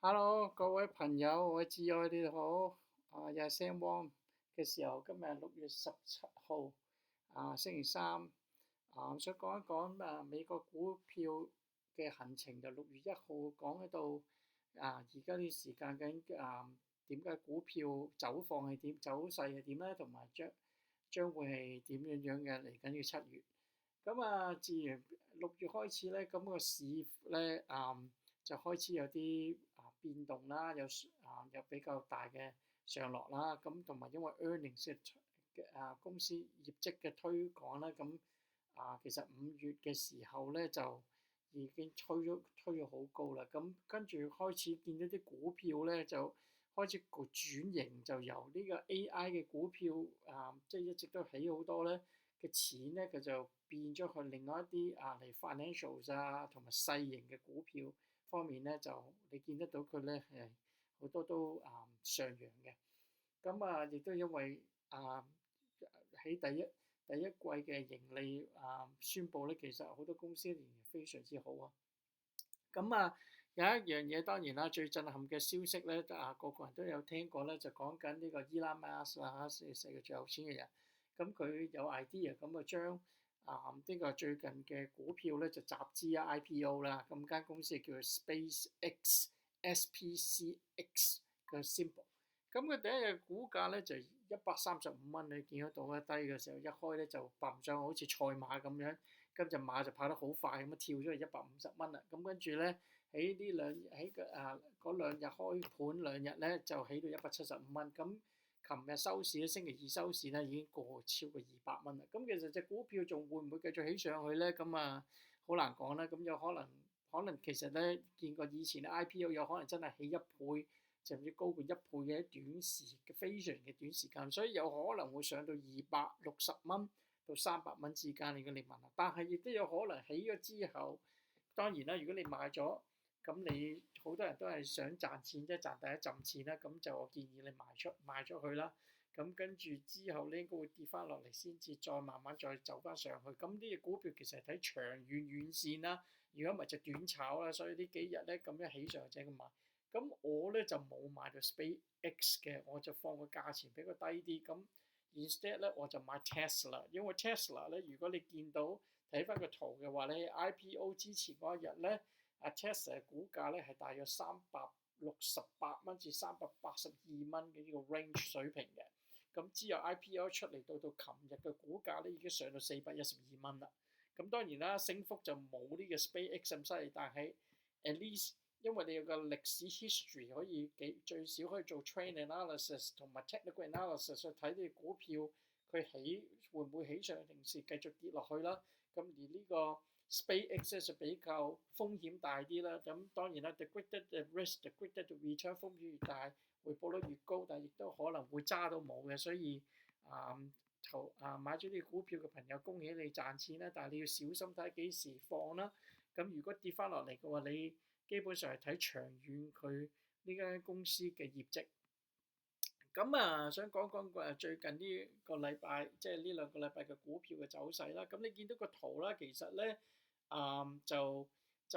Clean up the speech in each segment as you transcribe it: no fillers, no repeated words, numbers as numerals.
Hello，各位朋友，我係志愛，你哋好。又係 Sam Wong 嘅時候，今日6月17號，星期三。想講一講美國股票嘅行程，就6月1號講喺度。而家啲時間究竟點解股票走況係點，走勢係點咧？同埋將會係點樣嘅嚟緊嘅7月。咁自然6月開始咧，咁個市咧就開始有啲變動啦，有比較大嘅上落啦。咁同埋因為 earnings 嘅公司業績嘅推廣啦，咁其實5月嘅時候咧就已經推咗好高啦。咁跟住開始見到啲股票咧就開始個轉型，就由呢個 AI 嘅股票即係一直都起好多咧嘅錢咧，佢就變咗去另外一啲嚟 financials 同埋細型嘅股票方面咧，就你見得到佢咧係好多都上揚嘅。咁亦都因為喺第一季嘅盈利宣布咧，其實好多公司仍然非常之好啊。咁有一樣嘢當然啦，最震撼嘅消息咧，個個人都有聽過咧，就講緊呢個 Elon Musk 啦，世界最有錢嘅人。咁佢有 idea，咁將呢個最近嘅股票咧就集資IPO 啦。咁間公司叫做 SpaceX SPCX 嘅 symbol。咁佢第一日股價咧就135蚊，你見得到咧，低嘅時候一開咧就嘭上好似賽馬咁樣。跟隻馬就跑得好快咁跳咗去150蚊啦。咁跟住咧嗰兩日開盤2日咧就起到175蚊。咁琴日收市咧，星期二收市咧已經過超過200蚊啦。咁其實隻股票仲會唔會繼續起上去咧？咁好難講啦。咁有可能其實咧見過以前嘅 IPO 有可能真係起1倍，甚至高過1倍嘅非常嘅短時間，所以有可能會上到260蚊到300蚊之間。如果你問啦，但係亦都有可能起咗之後，當然啦，如果你買咗，咁你好多人都係想賺錢啫，賺第一陣錢啦，咁就我建議你賣咗佢啦。咁跟住之後咧，應該會跌翻落嚟，先至再慢慢再走翻上去。咁呢隻股票其實係睇長遠線啦，如果唔係就短炒啦。所以呢幾日咧咁樣起上去咁買。咁我咧就冇買到 SpaceX 嘅，我就放個價錢比較低啲。咁 instead 咧我就買 Tesla，因為 Tesla 咧，如果你見到睇翻個圖嘅話咧，IPO 之前嗰一日咧，Tesla 嘅股價咧係大約368蚊至382蚊嘅呢個 range 水平嘅。咁之後 IPO 出嚟到琴日嘅股價咧已經上到412蚊啦。咁當然啦，升幅就冇呢個 SpaceX 咁犀利，但係 at least 因為你有個歷史 history 可以最少可以做 trend analysis 同埋 technical analysis 去睇啲股票佢會唔會起上定時繼續跌落去啦。咁而呢個 SpaceX 就比較風險大啲啦。咁當然啦，the greater the risk，the greater the return，風險越大，回報率越高，但係亦都可能會揸到冇嘅。所以買咗啲股票嘅朋友，恭喜你賺錢啦！但係你要小心睇幾時放啦。咁如果跌翻落嚟嘅話，你基本上係睇長遠佢呢間公司嘅業績。咁想講講最近呢個禮拜，即係呢兩個禮拜嘅股票嘅走勢啦。咁你見到個圖啦，其實咧就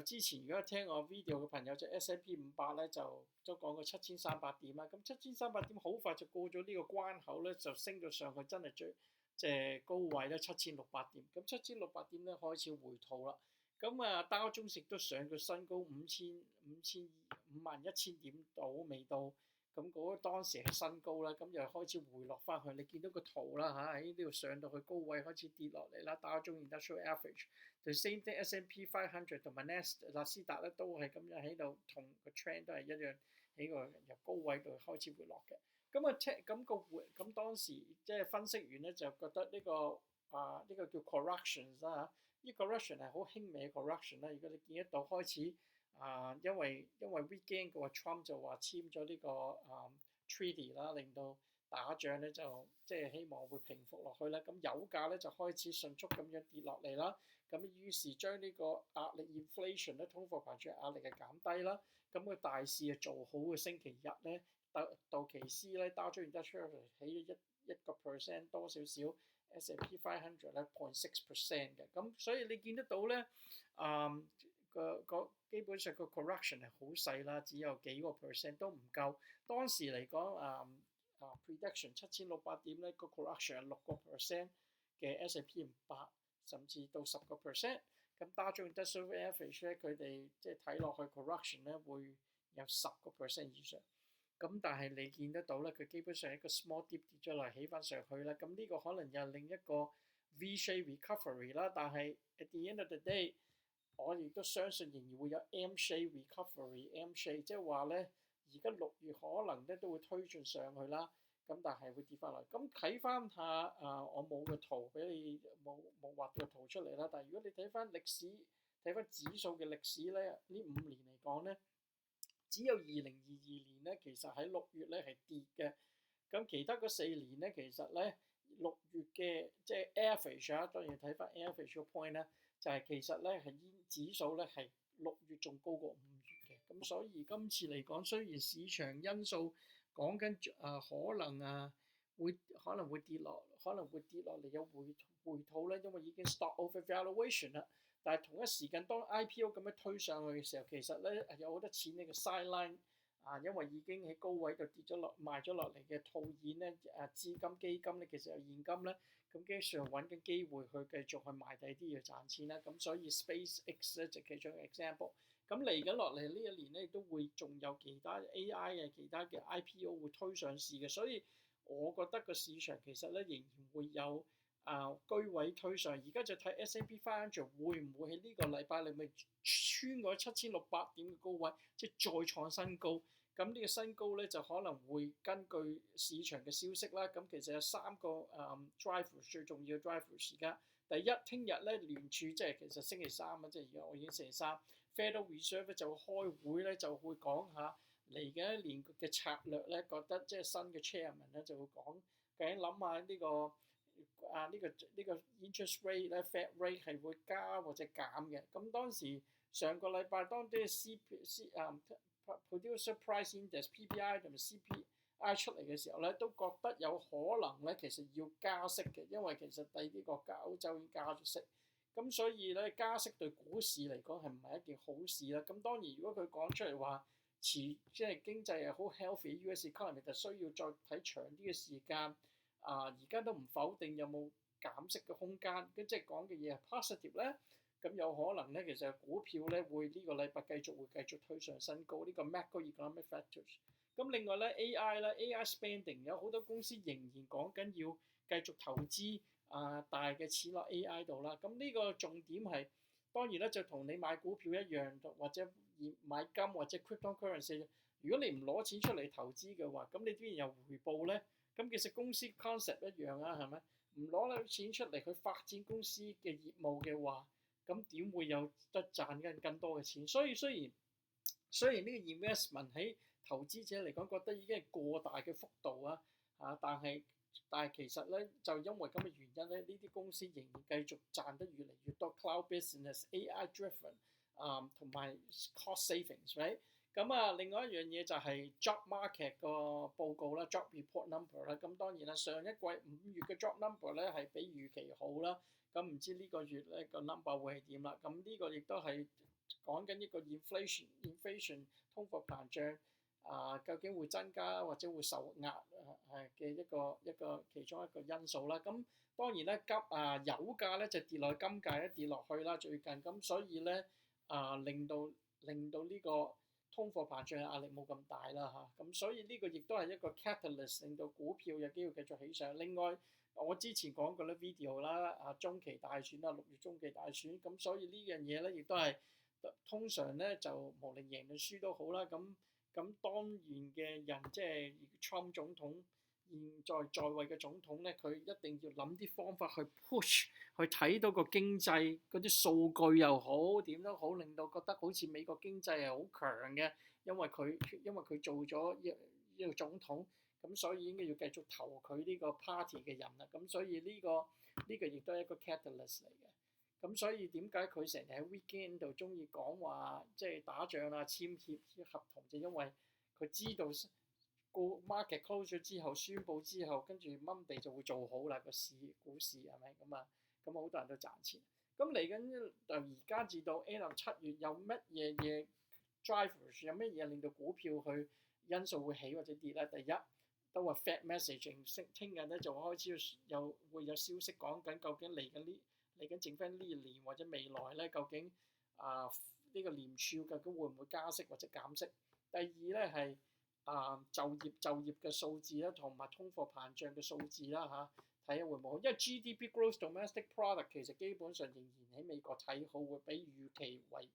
之前如果聽我 video 嘅朋友，就 S&P 500咧就都講過7300點啦。咁7300點好快就過咗呢個關口咧，就升咗上去，真係即係高位咧7600點。咁7600點咧開始回吐啦。咁道瓊斯都上咗新高51000點到未到。咁嗰個當時係新高啦，咁又開始回落翻去。你見到個圖啦喺呢度上到去高位開始跌落嚟啦。Dow Jones Industrial Average，the same thing S&P 500同埋納斯達咧都係咁樣喺度，同個 trend 都係一樣喺個由高位度開始回落嘅。咁當時即係分析員咧就覺得呢個叫 corrections 啦，呢 correction 係好輕微嘅 correction 啦。如果你見得到開始。因為 weekend 嘅話 Trump 就話簽咗呢個treaty 啦，令到打仗咧就即係希望會平復落去啦。咁油價咧就開始迅速咁樣跌落嚟啦。咁於是將呢個壓力 inflation 咧，通貨膨脹壓力係減低啦。咁個大市啊做好嘅星期日咧，道瓊斯咧 Dow Jones Industrial 起咗1% 多少少 S&P 500咧0.6% 嘅。咁所以你見得到咧基本上個 correction 係好細啦，只有幾個 percent 都唔夠。當時嚟講prediction 7600點咧，個 correction 係6% 嘅 S&P 500，甚至到10%。咁Dow Jones Industrial Average 咧，佢哋即係睇落去 correction 咧會有10% 以上。咁但係你見得到咧，佢基本上一個 small dip 跌咗落嚟，起翻上去啦。咁呢個可能又係另一個 V-shape recovery 啦。但係 at the end of the day，我亦都相信仍然會有 M-shape recovery。M-shape 即係話咧，而家6月可能咧都會推進上去啦。咁但係會跌翻嚟。咁睇翻下我冇個圖俾你，冇畫個圖出嚟啦。但係如果你睇翻歷史，睇翻指數嘅歷史咧，呢5年嚟講咧，只有2022年咧，其實喺6月咧係跌嘅。咁其他嗰4年咧，其實咧6月嘅即係 average 啊，當然睇翻 average 個 point 咧，就係其實咧係指數咧係6月仲高過5月嘅。咁所以今次嚟講，雖然市場因素講緊可能會跌落嚟有回吐咧，因為已經 stock overvaluation 啦。但係同一時間，當 IPO 咁樣推上去嘅時候，其實咧有好多錢呢個 sideline 因為已經喺高位度跌咗賣咗落嚟嘅套現咧，資金基金咧其實有現金咧，咁基本上揾緊機會去繼續去賣第啲嘢賺錢啦。咁所以 SpaceX 咧就其中一個 example。咁嚟緊落嚟呢一年咧，都會仲有其他 AI 嘅其他嘅 IPO 會推上市嘅，所以我覺得個市場其實咧仍然會有居位推上。而家就睇 S&P 500會唔會喺呢個禮拜裏面穿過7600點嘅高位，即係再創新高。咁呢個新高咧就可能會根據市場嘅消息啦。咁其實有3個driver 最重要嘅 driver 時間。第一，聽日咧聯儲即係其實星期三啊，即係而家我已經星期三。Federal Reserve 就會開會咧，就會講下嚟緊一年嘅策略咧。覺得即係新嘅 chairman 咧就會講，究竟諗下呢個 interest rate 咧 Fed rate 係會加或者減嘅。咁當時上個禮拜當啲producer price index PPI 同埋 CPI 出嚟嘅時候咧，都覺得有可能咧其實要加息嘅，因為其實第二啲國家歐洲已經加咗息。咁所以咧加息對股市嚟講係唔係一件好事啦？咁當然如果佢講出嚟話即係經濟係好 healthy，US economy 就需要再睇長啲嘅時間。而家都唔否定有冇減息嘅空間，咁即係講嘅嘢係 positive 咧。咁有可能咧，其實股票咧會呢個禮拜繼續推上新高，呢個 macroeconomic factors。咁另外咧 AI 啦 ，AI spending 有好多公司仍然講緊要繼續投資大嘅錢落 AI 度啦。咁呢個重點係當然咧就同你買股票一樣，或者買金或者 cryptocurrency。如果你唔攞錢出嚟投資嘅話，咁你邊有回報咧？咁其實公司 concept 一樣啊，係咪？唔攞啲錢出嚟去發展公司嘅業務嘅話，咁點會有得賺緊更多嘅錢？所以雖然呢個 investment 喺投資者嚟講覺得已經係過大嘅幅度但係其實咧就因為咁嘅原因咧，呢啲公司仍然繼續賺得越嚟越多 cloud business、AI driven 同埋 cost savings，right？咁另外一樣嘢就係 job market 個報告啦 ，job report number 啦。咁當然啦，上一季5月嘅 job number 咧係比預期好啦。咁唔知呢個月咧個 number 會係點啦？咁呢個亦都係講緊一個 inflation 通貨膨脹究竟會增加或者會受壓嘅一個其中一個因素啦。咁當然咧油價咧就跌落去，金價咧跌落去啦最近。咁所以咧令到呢個通貨膨脹嘅壓力冇咁大啦咁所以呢個亦都係一個 catalyst， 令到股票有機會繼續起上。另外，我之前講過咧 video 啦，中期大選啦，6月中期大選，咁所以呢樣嘢咧亦都係通常咧就無論贏定輸都好啦。咁當然嘅人即係 Trump 總統現在位嘅總統咧，佢一定要諗啲方法去 push， 去睇到個經濟嗰啲數據又好點都好，令到覺得好似美國經濟係好強嘅，因為佢做咗呢個總統，咁所以應該要繼續投佢呢個 party 嘅人啦。咁所以呢個亦都係一個 catalyst 嚟嘅。咁所以點解佢成日喺 weekend 度中意講話即係打仗簽協合同，就因為佢知道個 market close 咗之後，宣佈之後，跟住 Monday 就會做好啦，股市係咪咁好多人都賺錢。咁嚟緊由而家至到 end of 7 月有乜嘢 drivers 有乜嘢令到股票去因素會起或者跌咧？第一都話 Fed messaging，聽日咧就開始會有消息講緊究竟嚟緊剩翻呢年或者未來咧究竟呢個聯儲究竟會唔會加息或者減息？第二咧係就業嘅數字啦，同埋通貨膨脹嘅數字啦睇下會唔會好，因為 GDP gross domestic product 其實基本上仍然喺美國睇好，會比預期為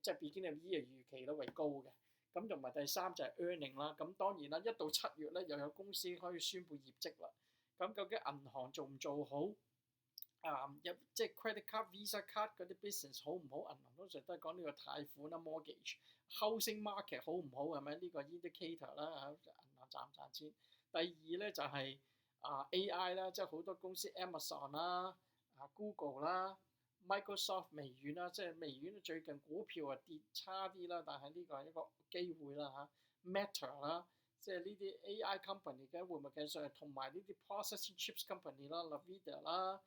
即係 beginning of year 預期咧為高嘅。咁同埋第三就係 earning 啦。咁當然啦，一到7月咧又有公司可以宣布業績啦。咁究竟銀行做唔做好？即係 credit card、visa card 嗰啲 business 好唔好？銀行通常都係講呢個貸款啦、mortgage、housing market 好唔好係咪？呢個 indicator 啦銀行賺唔賺錢？第二咧就係AI 啦，即係好多公司 Amazon 啦、Google 啦、Microsoft 微軟啦，即係微軟最近股票跌差啲啦，但係呢個係一個機會啦Meta 啦，即係呢啲 AI company 嘅會唔會繼續？同埋呢啲 processing chips company 啦 ，Nvidia 啦。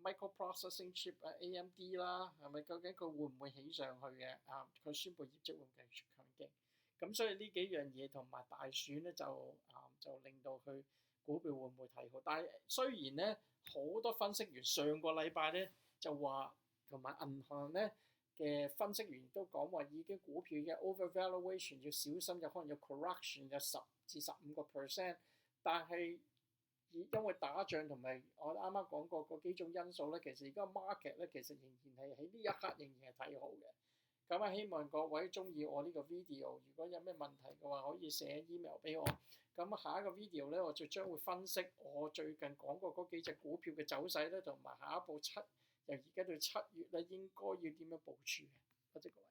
microprocessing chip AMD 啦，係咪究竟佢會唔會起上去嘅？佢宣布業績會唔會繼續強勁？咁所以呢幾樣嘢同埋大選咧就令到佢股票會唔會睇好？但係雖然咧好多分析員上個禮拜咧就話，同埋銀行咧嘅分析員都講話已經股票嘅 overvaluation 要小心，有可能有 correction 有10至15%，但係因為打仗同埋我啱啱講過嗰幾種因素咧，其實而家 market 咧其實仍然係喺呢一刻仍然係睇好嘅。咁希望各位中意我呢個 video，如果有咩問題嘅話，可以寫 email 俾我。咁下一個 video 咧，我就將會分析我最近講過嗰幾隻股票嘅走勢咧，同埋下一步由而家到7月咧應該要點樣部署嘅。多謝各位。